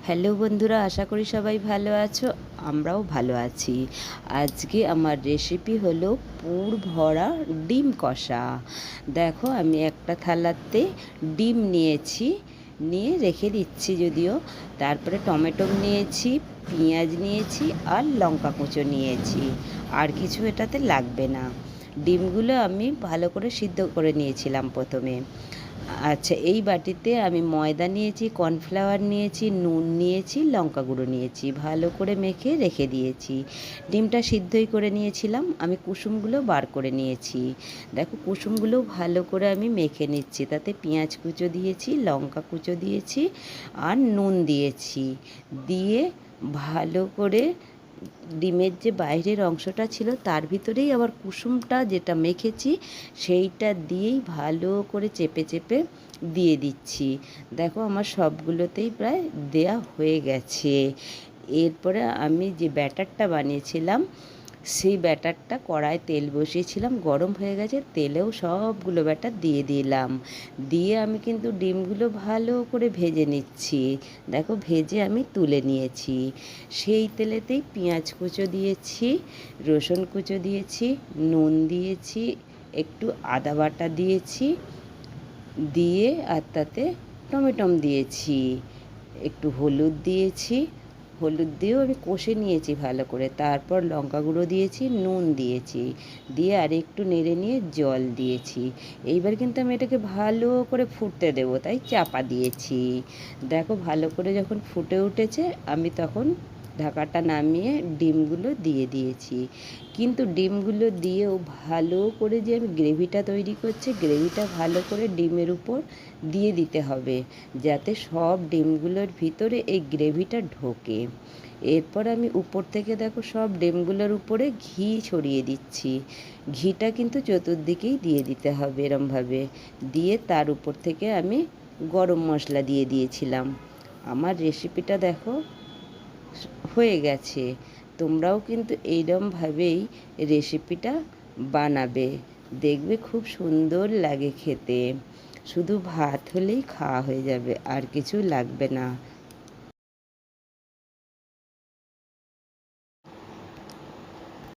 Hello বন্ধুরা, আশা করি সবাই ভালো আছো। আমরাও ভালো আছি। আজকে আমার রেসিপি হলো পুর ভরা ডিম কষা। দেখো, আমি একটা থালাতে ডিম নিয়েছি, নিয়ে রেখে দিচ্ছি যদিও। তারপরে টমেটো নিয়েছি, পেঁয়াজ নিয়েছি আর লঙ্কা কুচো নিয়েছি। আর কিছু এটাতে লাগবে না। ডিমগুলো আমি ভালো করে সিদ্ধ করে নিয়েছিলাম প্রথমে। আচ্ছা, এই বাটিতে আমি ময়দা নিয়েছি, কর্নফ্লাওয়ার নিয়েছি, নুন নিয়েছি, লঙ্কা গুঁড়ো নিয়েছি, ভালো করে মেখে রেখে দিয়েছি। ডিমটা সিদ্ধই করে নিয়েছিলাম, আমি কুসুমগুলো বার করে নিয়েছি। দেখো, কুসুমগুলো ভালো করে আমি মেখে নিচ্ছি। তাতে পেঁয়াজ কুচো দিয়েছি, লঙ্কা কুচো দিয়েছি আর নুন দিয়েছি। দিয়ে ভালো করে ডিমের যে বাইরের অংশটা ছিল তার ভিতরেই আবার কুসুমটা যেটা মেখেছি সেইটা দিয়েই ভালো করে চেপে চেপে দিয়ে দিচ্ছি। দেখো, আমার সবগুলোতেই প্রায় দেয়া হয়ে গেছে। এরপরে আমি যে ব্যাটারটা বানিয়েছিলাম সেই ব্যাটারটা কড়ায় তেল বসিয়েছিলাম, গরম হয়ে গেছে, তেলেও সবগুলো ব্যাটার দিয়ে দিলাম। দিয়ে আমি কিন্তু ডিমগুলো ভালো করে ভেজে নিচ্ছি। দেখো, ভেজে আমি তুলে নিয়েছি। সেই তেলেতেই পেঁয়াজ কুচো দিয়েছি, রসুন কুচো দিয়েছি, নুন দিয়েছি, একটু আদা বাটা দিয়েছি, দিয়ে আর তাতে টমেটম দিয়েছি, একটু হলুদ দিয়েছি। হলুদ দিয়েও আমি কষে নিয়েছি ভালো করে। তারপর লঙ্কা গুঁড়ো দিয়েছি, নুন দিয়েছি, দিয়ে আর একটু নেড়ে নিয়ে জল দিয়েছি। এইবার কিন্তু আমি এটাকে ভালো করে ফুটতে দেবো, তাই চাপা দিয়েছি। দেখো, ভালো করে যখন ফুটে উঠেছে আমি তখন ঢাকাটা নামিয়ে ডিমগুলো দিয়ে দিয়েছি। কিন্তু ডিমগুলো দিয়েও ভালো করে যে আমি গ্রেভিটা তৈরি করছি, গ্রেভিটা ভালো করে ডিমের উপর দিয়ে দিতে হবে, যাতে সব ডিমগুলোর ভিতরে এই গ্রেভিটা ঢোকে। এরপর আমি উপর থেকে দেখো সব ডিমগুলোর উপরে ঘি ছড়িয়ে দিচ্ছি। ঘিটা কিন্তু চতুর্দিকেই দিয়ে দিতে হবে এরমভাবে। দিয়ে তার উপর থেকে আমি গরম মশলা দিয়ে দিয়েছিলাম। আমার রেসিপিটা দেখো হয়ে গেছে। তোমরাও কিন্তু এইরমভাবেই রেসিপিটা বানাবে, দেখবে খুব সুন্দর লাগে খেতে। শুধু ভাত হলেই খাওয়া হয়ে যাবে, আর কিছু লাগবে না।